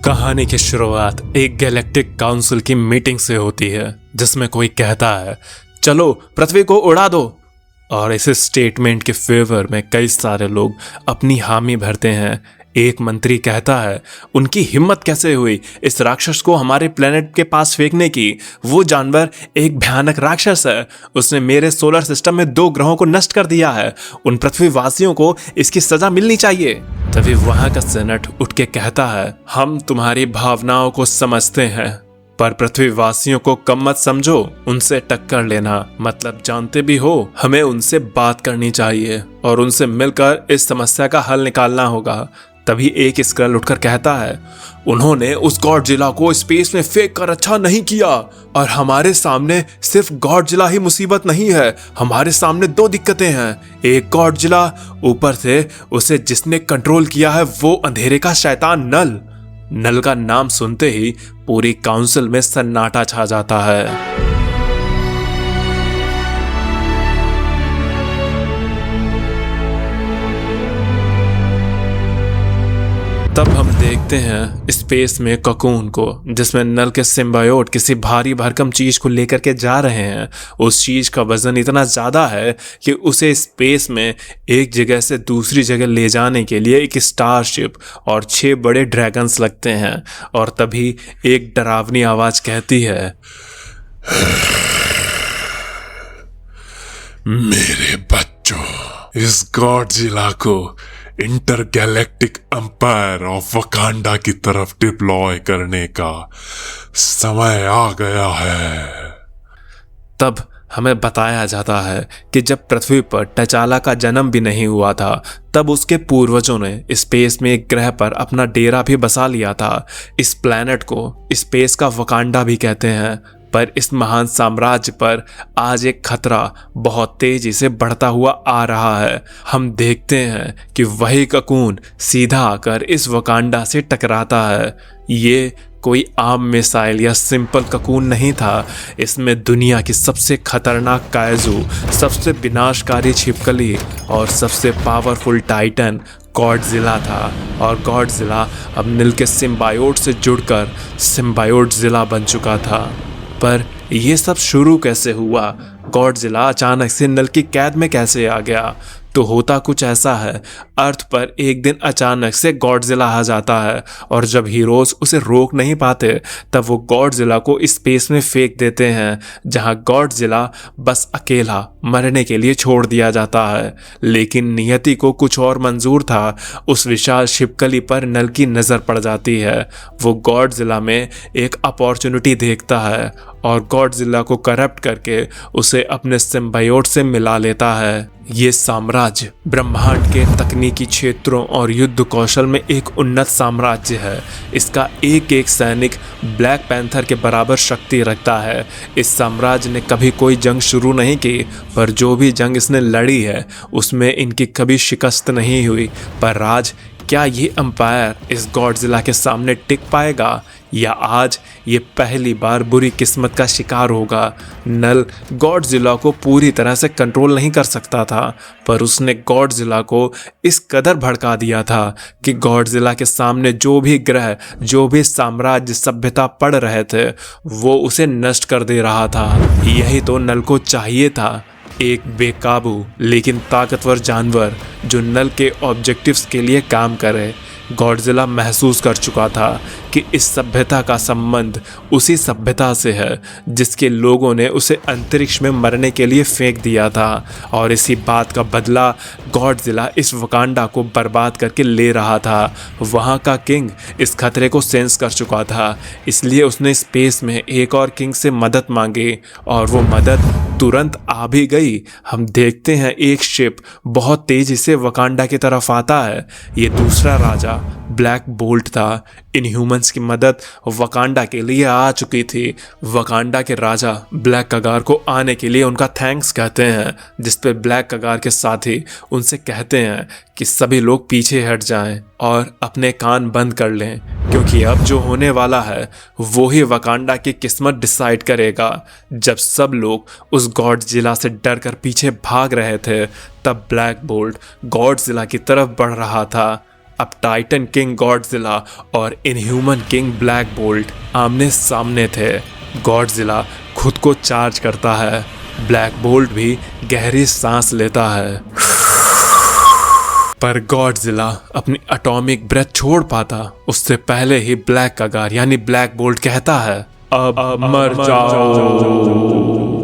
कहानी की शुरुआत एक गैलेक्टिक काउंसिल की मीटिंग से होती है जिसमें कोई कहता है चलो पृथ्वी को उड़ा दो। और इस स्टेटमेंट के फेवर में कई सारे लोग अपनी हामी भरते हैं। एक मंत्री कहता है उनकी हिम्मत कैसे हुई इस राक्षस को हमारे प्लेनेट के पास फेंकने की। वो जानवर एक भयानक राक्षस है, उसने मेरे सोलर सिस्टम में 2 ग्रहों को नष्ट कर दिया है। उन पृथ्वीवासियों को इसकी सजा मिलनी चाहिए। तभी वहां का सेनेट उठ के कहता है हम तुम्हारी भावनाओं को समझते हैं, पर पृथ्वीवासियों को कम मत समझो। उनसे टक्कर लेना मतलब जानते भी हो हमें उनसे बात करनी चाहिए और उनसे मिलकर इस समस्या का हल निकालना होगा। तभी एक स्क्रल उठकर कहता है उन्होंने उस गॉडजिला को स्पेस में फेंक कर अच्छा नहीं किया और हमारे सामने सिर्फ गॉडजिला ही मुसीबत नहीं है, हमारे सामने 2 दिक्कतें हैं। एक गॉडजिला, ऊपर से उसे जिसने कंट्रोल किया है वो अंधेरे का शैतान नल। नल का नाम सुनते ही पूरी काउंसिल में सन्नाटा छा जाता है। तब हम देखते हैं स्पेस में ककून को, जिसमें नल के सिम्बायोट किसी भारी भरकम चीज को लेकर के जा रहे हैं। उस चीज का वजन इतना ज्यादा है कि उसे स्पेस में एक जगह से दूसरी जगह ले जाने के लिए एक स्टारशिप और 6 बड़े ड्रैगन्स लगते हैं। और तभी एक डरावनी आवाज कहती है मेरे बच्चों, इस गॉडजिला को इंटरगैलेक्टिक एम्पायर ऑफ वकांडा की तरफ डिप्लॉय करने का समय आ गया है। तब हमें बताया जाता है कि जब पृथ्वी पर टचाला का जन्म भी नहीं हुआ था तब उसके पूर्वजों ने स्पेस में एक ग्रह पर अपना डेरा भी बसा लिया था। इस प्लैनेट को स्पेस का वकांडा भी कहते हैं। पर इस महान साम्राज्य पर आज एक खतरा बहुत तेजी से बढ़ता हुआ आ रहा है। हम देखते हैं कि वही ककून सीधा आकर इस वकांडा से टकराता है। ये कोई आम मिसाइल या सिंपल ककून नहीं था, इसमें दुनिया की सबसे खतरनाक कायजू, सबसे विनाशकारी छिपकली और सबसे पावरफुल टाइटन गॉडजिला था। और गॉडजिला अब निल के सिम्बायोट से जुड़कर सिम्बायोटजिला बन चुका था। पर यह सब शुरू कैसे हुआ? गॉडजिला अचानक से नल की कैद में कैसे आ गया? तो होता कुछ ऐसा है, अर्थ पर एक दिन अचानक से गॉडजिला आ जाता है और जब हीरोज उसे रोक नहीं पाते तब वो गॉडजिला को स्पेस में फेंक देते हैं, जहां गॉडजिला बस अकेला मरने के लिए छोड़ दिया जाता है। लेकिन नियति को कुछ और मंजूर था। उस विशाल छिपकली पर नल की नज़र पड़ जाती है। वो गॉडजिला में एक अपॉर्चुनिटी देखता है और गॉडजिला को करप्ट करके उसे अपने सिम्बायोट से मिला लेता है। ये साम्राज्य ब्रह्मांड के तकनीकी क्षेत्रों और युद्ध कौशल में एक उन्नत साम्राज्य है। इसका एक एक सैनिक ब्लैक पैंथर के बराबर शक्ति रखता है। इस साम्राज्य ने कभी कोई जंग शुरू नहीं की, पर जो भी जंग इसने लड़ी है उसमें इनकी कभी शिकस्त नहीं हुई। पर राज, क्या ये एम्पायर इस गॉडजिला के सामने टिक पाएगा या आज ये पहली बार बुरी किस्मत का शिकार होगा? नल गॉडजिला को पूरी तरह से कंट्रोल नहीं कर सकता था, पर उसने गॉडजिला को इस कदर भड़का दिया था कि गॉडजिला के सामने जो भी ग्रह, जो भी साम्राज्य, सभ्यता पड़ रहे थे वो उसे नष्ट कर दे रहा था। यही तो नल को चाहिए था, एक बेकाबू लेकिन ताकतवर जानवर जो नल के ऑब्जेक्टिव्स के लिए काम करे। गॉडजिला महसूस कर चुका था कि इस सभ्यता का संबंध उसी सभ्यता से है जिसके लोगों ने उसे अंतरिक्ष में मरने के लिए फेंक दिया था, और इसी बात का बदला गॉडजिला इस वकांडा को बर्बाद करके ले रहा था। वहाँ का किंग इस खतरे को सेंस कर चुका था, इसलिए उसने स्पेस में एक और किंग से मदद मांगी और वो मदद तुरंत आ भी गई। हम देखते हैं एक शिप बहुत तेजी से वकांडा की तरफ आता है। ये दूसरा राजा ब्लैक बोल्ट था। इनह्यूमंस की मदद वकांडा के लिए आ चुकी थी। वकांडा के राजा ब्लैक कगार को आने के लिए उनका थैंक्स कहते हैं, जिस पे ब्लैक कगार के साथी उनसे कहते हैं कि सभी लोग पीछे हट जाएं और अपने कान बंद कर लें, क्योंकि अब जो होने वाला है वो ही वकांडा की किस्मत डिसाइड करेगा। जब सब लोग उस गॉडजिला से डर कर पीछे भाग रहे थे तब ब्लैक बोल्ट गॉडजिला की तरफ बढ़ रहा था। अब टाइटन किंग गॉडजिला और इनह्यूमन किंग ब्लैक बोल्ट आमने सामने थे। गॉडजिला खुद को चार्ज करता है, ब्लैक बोल्ट भी गहरी सांस लेता है, पर गॉडजिला अपनी एटॉमिक ब्रेथ छोड़ पाता उससे पहले ही ब्लैक कगार यानी ब्लैक बोल्ट कहता है, अब मर जाओ।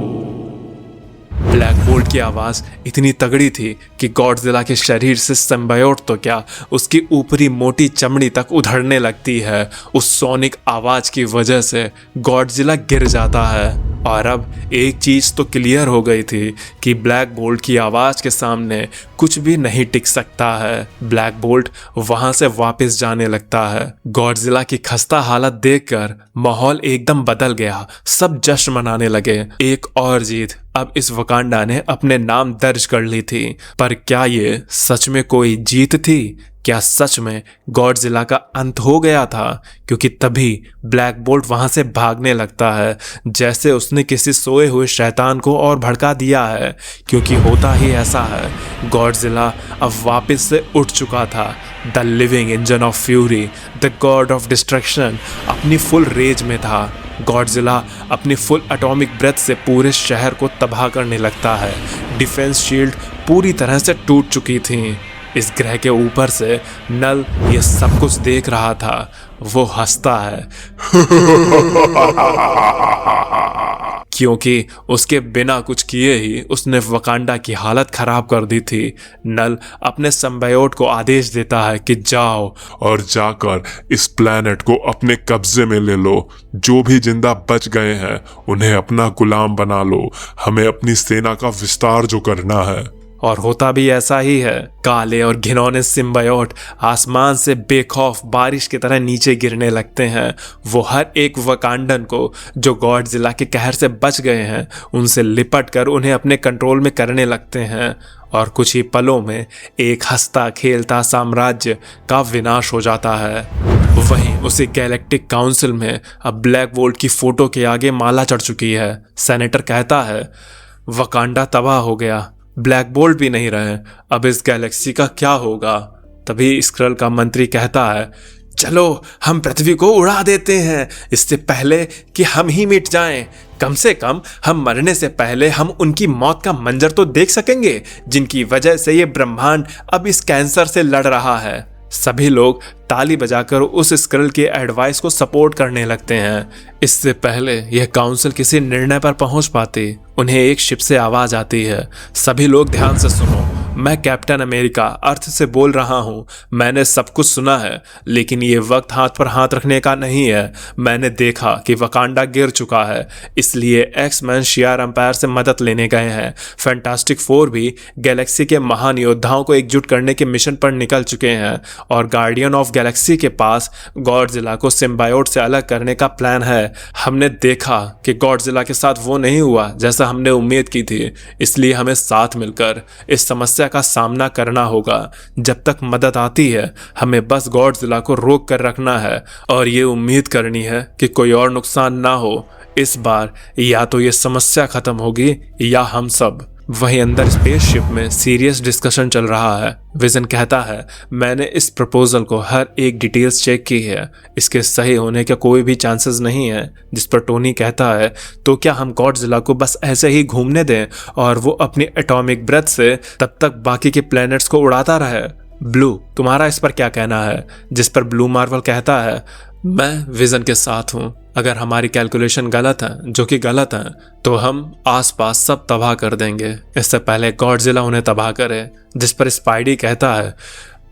ब्लैक बोल्ट की आवाज इतनी तगड़ी थी कि गॉडजिला के शरीर से सिम्बायोट तो क्या, उसकी ऊपरी मोटी चमड़ी तक उधड़ने लगती है। उस सोनिक आवाज की वजह से गॉडजिला गिर जाता है। और अब एक चीज तो क्लियर हो गई थी कि ब्लैक बोल्ट की आवाज के सामने कुछ भी नहीं टिक सकता है। ब्लैक बोल्ट वहां से वापस जाने लगता है। गॉडजिला की खस्ता हालत देखकर माहौल एकदम बदल गया। सब जश्न मनाने लगे। एक और जीत अब इस वकांडा ने अपने नाम दर्ज कर ली थी। पर क्या ये सच में कोई जीत थी? क्या सच में गॉडजिला का अंत हो गया था? क्योंकि तभी ब्लैक बोल्ट वहां से भागने लगता है, जैसे उसने किसी सोए हुए शैतान को और भड़का दिया है। क्योंकि होता ही ऐसा है, गॉडजिला अब वापस से उठ चुका था। The living engine of fury, the God of destruction अपनी फुल रेज में था। गॉडजिला अपनी फुल एटॉमिक ब्रेथ से पूरे शहर को तबाह करने लगता है। डिफेंस शील्ड पूरी तरह से टूट चुकी थी। इस ग्रह के ऊपर से नल ये सब कुछ देख रहा था। वो हंसता है क्योंकि उसके बिना कुछ किए ही उसने वकांडा की हालत खराब कर दी थी। नल अपने सिम्बायोट को आदेश देता है कि जाओ और जाकर इस प्लेनेट को अपने कब्जे में ले लो। जो भी जिंदा बच गए हैं उन्हें अपना गुलाम बना लो। हमें अपनी सेना का विस्तार जो करना है। और होता भी ऐसा ही है। काले और घिनौने सिम्बायोट आसमान से बेखौफ बारिश की तरह नीचे गिरने लगते हैं। वो हर एक वकांडन को जो गॉडजिला के कहर से बच गए हैं उनसे लिपट कर उन्हें अपने कंट्रोल में करने लगते हैं। और कुछ ही पलों में एक हंसता खेलता साम्राज्य का विनाश हो जाता है। वहीं उसी गैलेक्टिक काउंसिल में अब ब्लैक बोल्ट की फोटो के आगे माला चढ़ चुकी है। सेनेटर कहता है, वकांडा तबाह हो गया, ब्लैक बोल्ट भी नहीं रहे, अब इस गैलेक्सी का क्या होगा? तभी स्क्रल का मंत्री कहता है, चलो हम पृथ्वी को उड़ा देते हैं, इससे पहले कि हम ही मिट जाएं। कम से कम हम मरने से पहले हम उनकी मौत का मंजर तो देख सकेंगे, जिनकी वजह से ये ब्रह्मांड अब इस कैंसर से लड़ रहा है। सभी लोग ताली बजाकर उस स्क्रल के एडवाइस को सपोर्ट करने लगते हैं। इससे पहले यह काउंसिल किसी निर्णय पर पहुंच पाती, उन्हें एक शिप से आवाज आती है, सभी लोग ध्यान से सुनो, मैं कैप्टन अमेरिका अर्थ से बोल रहा हूं। मैंने सब कुछ सुना है, लेकिन ये वक्त हाथ पर हाथ रखने का नहीं है। मैंने देखा कि वकांडा गिर चुका है, इसलिए एक्स-मैन शियर एम्पायर से मदद लेने गए हैं। फैंटास्टिक फोर भी गैलेक्सी के महान योद्धाओं को एकजुट करने के मिशन पर निकल चुके हैं और गार्डियन ऑफ गैलेक्सी के पास गॉडजिला को सिम्बायोट से अलग करने का प्लान है। हमने देखा कि गॉडजिला के साथ वो नहीं हुआ जैसा हमने उम्मीद की थी, इसलिए हमें साथ मिलकर इस समस्या का सामना करना होगा। जब तक मदद आती है हमें बस गॉडजिला को रोक कर रखना है और ये उम्मीद करनी है कि कोई और नुकसान ना हो। इस बार या तो ये समस्या खत्म होगी या हम सब। वहीं अंदर स्पेसशिप में सीरियस डिस्कशन चल रहा है। विजन कहता है, मैंने इस प्रपोजल को हर एक डिटेल्स चेक की है, इसके सही होने के कोई भी चांसेस नहीं है। जिस पर टोनी कहता है, तो क्या हम गॉडजिला को बस ऐसे ही घूमने दें और वो अपनी एटॉमिक ब्रेथ से तब तक बाकी के प्लैनेट्स को उड़ाता रहे? ब्लू, तुम्हारा इस पर क्या कहना है? जिस पर ब्लू मार्वल कहता है, मैं विजन के साथ हूं। अगर हमारी कैलकुलेशन गलत है, जो कि गलत है, तो हम आसपास सब तबाह कर देंगे, इससे पहले गॉडजिला उन्हें तबाह करे। जिस पर स्पाइडी कहता है,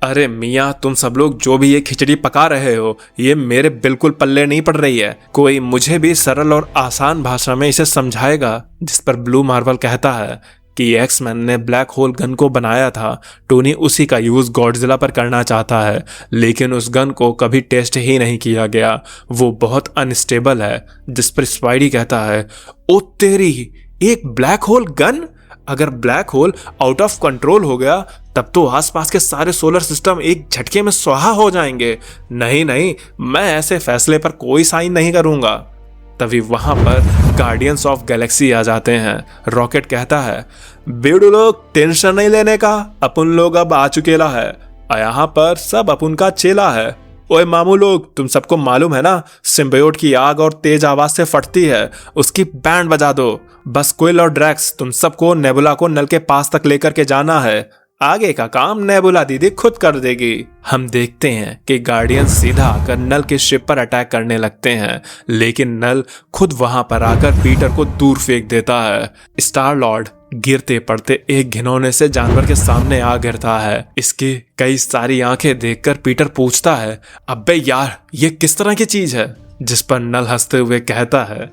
अरे मियाँ, तुम सब लोग जो भी ये खिचड़ी पका रहे हो ये मेरे बिल्कुल पल्ले नहीं पड़ रही है। कोई मुझे भी सरल और आसान भाषा में इसे समझाएगा? जिस पर ब्लू मार्वल कहता है कि एक्स-मैन ने ब्लैक होल गन को बनाया था, टोनी उसी का यूज गॉडजिला पर करना चाहता है, लेकिन उस गन को कभी टेस्ट ही नहीं किया गया, वो बहुत अनस्टेबल है। जिस पर स्पाइडी कहता है, ओ तेरी, एक ब्लैक होल गन? अगर black hole out of control हो गया तब तो आसपास के सारे सोलर सिस्टम एक झटके में स्वाहा हो जाएंगे। नहीं नहीं, मैं ऐसे फैसले पर कोई साइन नहीं करूंगा। तभी वहां पर गार्डियंस ऑफ गैलेक्सी आ जाते हैं। रॉकेट कहता है, बेडू लोग टेंशन नहीं लेने का, अपन लोग अब आ चुकेला है। और यहाँ पर सब अपन का चेला है। ओए मामू लोग, तुम सबको मालूम है ना, सिम्बायोट की आग और तेज आवाज से फटती है, उसकी बैंड बजा दो। बस क्विल और ड्रैक्स, तुम सबको नेबुला को नल के पास तक लेकर के जाना है। आगे का काम नेबुला दीदी खुद कर देगी। हम देखते हैं कि गार्डियन सीधा आकर नल के शिप पर अटैक करने लगते हैं, लेकिन नल खुद वहां पर आकर पीटर को दूर फेंक देता है। स्टार लॉर्ड गिरते पड़ते एक घिनौने से जानवर के सामने आ गिरता है। इसकी कई सारी आंखें देखकर पीटर पूछता है, अब्बे यार, ये किस तरह की चीज है? जिस पर नल हंसते हुए कहता है,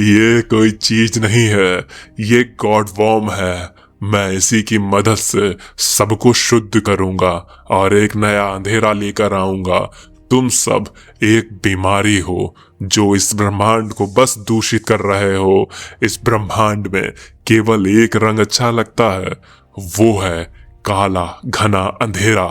ये कोई चीज नहीं है, ये गॉड वॉर्म है। मैं इसी की मदद से सबको शुद्ध करूंगा और एक नया अंधेरा लेकर आऊंगा। तुम सब एक बीमारी हो जो इस ब्रह्मांड को बस दूषित कर रहे हो। इस ब्रह्मांड में केवल एक रंग अच्छा लगता है, वो है काला घना अंधेरा।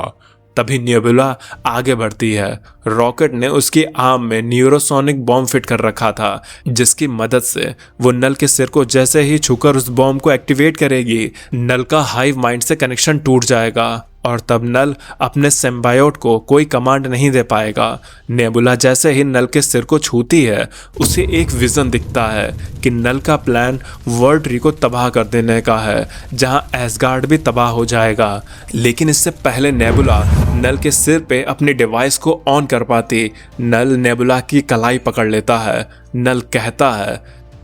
तभी नेबुला आगे बढ़ती है। रॉकेट ने उसकी आर्म में न्यूरोसोनिक बॉम्ब फिट कर रखा था, जिसकी मदद से वो नल के सिर को जैसे ही छूकर उस बॉम्ब को एक्टिवेट करेगी, नल का हाइव माइंड से कनेक्शन टूट जाएगा और तब नल अपने सिम्बायोट को कोई कमांड नहीं दे पाएगा। नेबुला जैसे ही नल के सिर को छूती है, उसे एक विजन दिखता है कि नल का प्लान वर्ल्ड ट्री को तबाह कर देने का है, जहां एसगार्ड भी तबाह हो जाएगा। लेकिन इससे पहले नेबुला नल के सिर पे अपनी डिवाइस को ऑन कर पाती, नल नेबुला की कलाई पकड़ लेता है। नल कहता है,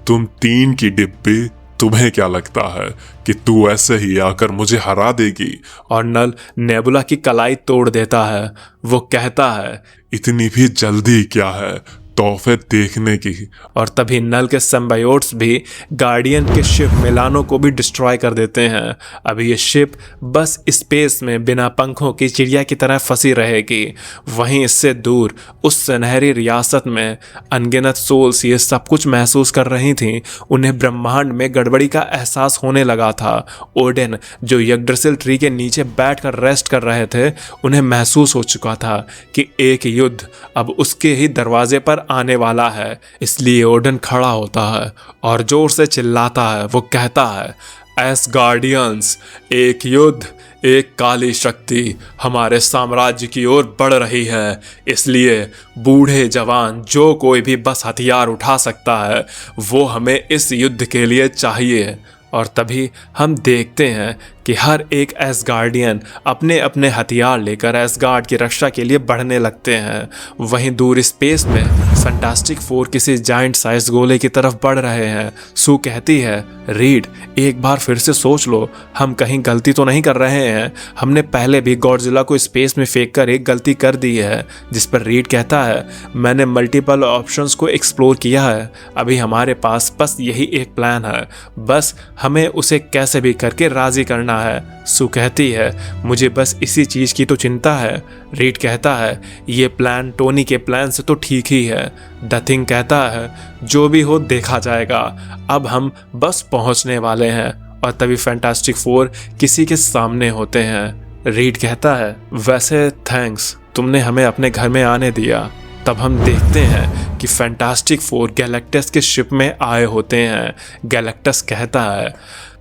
तुम 3 की डिब्बी, तुम्हें क्या लगता है कि तू ऐसे ही आकर मुझे हरा देगी? और नल नेबुला की कलाई तोड़ देता है। वो कहता है, इतनी भी जल्दी क्या है तोहफे देखने की? और तभी नल के सिम्बायोट्स भी गार्डियन के शिप मिलानो को भी डिस्ट्रॉय कर देते हैं। अब ये शिप बस स्पेस में बिना पंखों की चिड़िया की तरह फंसी रहेगी। वहीं इससे दूर उस सुनहरी रियासत में अनगिनत सोल्स ये सब कुछ महसूस कर रही थीं। उन्हें ब्रह्मांड में गड़बड़ी का एहसास होने लगा था। ओडेन जो यग्ड्रासिल ट्री के नीचे बैठकर रेस्ट कर रहे थे, उन्हें महसूस हो चुका था कि एक युद्ध अब उसके ही दरवाजे पर आने वाला है। इसलिए ओडेन खड़ा होता है और जोर से चिल्लाता है। वो कहता है, एसगार्डियंस, एक युद्ध, एक काली शक्ति हमारे साम्राज्य की ओर बढ़ रही है। इसलिए बूढ़े जवान जो कोई भी बस हथियार उठा सकता है, वो हमें इस युद्ध के लिए चाहिए। और तभी हम देखते हैं कि हर एक एसगार्डियन अपने अपने हथियार लेकर एसगार्ड की रक्षा के लिए बढ़ने लगते हैं। वहीं दूर स्पेस में फैंटास्टिक फोर किसी जायंट साइज गोले की तरफ बढ़ रहे हैं। सू कहती है, रीड, एक बार फिर से सोच लो, हम कहीं गलती तो नहीं कर रहे हैं? हमने पहले भी गॉडजिला को स्पेस में फेंक कर एक गलती कर दी है। जिस पर रीड कहता है, मैंने मल्टीपल ऑप्शंस को एक्सप्लोर किया है, अभी हमारे पास बस यही एक प्लान है, बस हमें उसे कैसे भी करके राजी करना है। सू कहती है, मुझे बस इसी चीज की तो चिंता है। रीड कहता है, ये प्लान टोनी के प्लान से तो ठीक ही है। द थिंग कहता है, जो भी हो देखा जाएगा, अब हम बस पहुंचने वाले हैं। और तभी फैंटास्टिक फोर किसी के सामने होते हैं। रीड कहता है, वैसे थैंक्स, तुमने हमें अपने घर में आने दिया। तब हम देखते हैं कि फैंटास्टिक फोर गैलेक्टस के शिप में आए होते हैं। गैलेक्टस कहता है,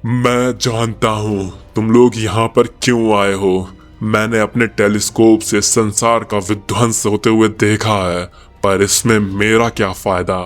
मैं जानता हूँ तुम लोग यहाँ पर क्यों आए हो। मैंने अपने टेलीस्कोप से संसार का विध्वंस होते हुए देखा है, पर इसमें मेरा क्या फायदा?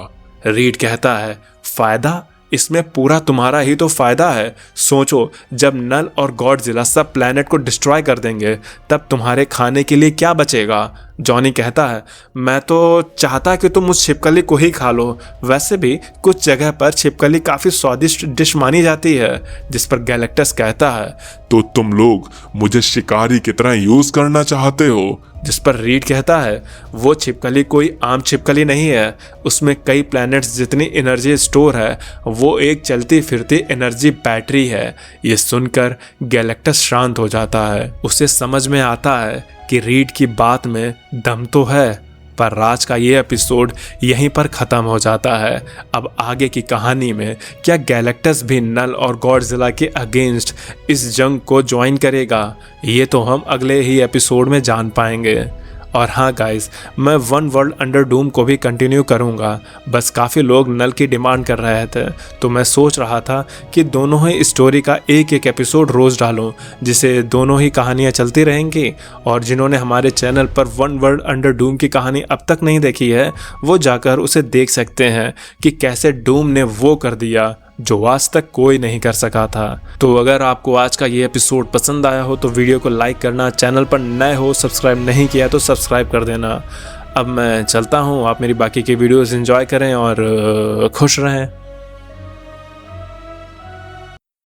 रीड कहता है, फायदा? इसमें पूरा तुम्हारा ही तो फायदा है। सोचो, जब नल और गॉडजिला सब प्लेनेट को डिस्ट्रॉय कर देंगे, तब तुम्हारे खाने के लिए क्या बचेगा? जॉनी कहता है, मैं तो चाहता कि तुम उस छिपकली को ही खा लो। वैसे भी कुछ जगह पर छिपकली काफी स्वादिष्ट डिश मानी जाती है। जिस पर गैलेक्टस कहता है, तो तुम लोग मुझे शिकारी की तरह यूज करना चाहते हो? जिस पर रीड कहता है, वो छिपकली कोई आम छिपकली नहीं है, उसमें कई प्लैनेट्स जितनी एनर्जी स्टोर है। वो एक चलती फिरती एनर्जी बैटरी है। ये सुनकर गैलेक्टस शांत हो जाता है। उसे समझ में आता है कि रीड की बात में दम तो है। पर आज का ये एपिसोड यहीं पर ख़त्म हो जाता है। अब आगे की कहानी में क्या गैलेक्टस भी नल और गॉडजिला के अगेंस्ट इस जंग को ज्वाइन करेगा? ये तो हम अगले ही एपिसोड में जान पाएंगे। और हाँ गाइस, मैं वन वर्ल्ड अंडर डूम को भी कंटिन्यू करूँगा। बस काफ़ी लोग नल की डिमांड कर रहे थे, तो मैं सोच रहा था कि दोनों ही स्टोरी का एक एक एपिसोड रोज़ डालूं, जिसे दोनों ही कहानियाँ चलती रहेंगी। और जिन्होंने हमारे चैनल पर वन वर्ल्ड अंडर डूम की कहानी अब तक नहीं देखी है, वो जाकर उसे देख सकते हैं कि कैसे डूम ने वो कर दिया जो आज तक कोई नहीं कर सका था। तो अगर आपको आज का ये एपिसोड पसंद आया हो तो वीडियो को लाइक करना, चैनल पर नए हो सब्सक्राइब नहीं किया तो सब्सक्राइब कर देना। अब मैं चलता हूँ, आप मेरी बाकी की वीडियोस एंजॉय करें और खुश रहें।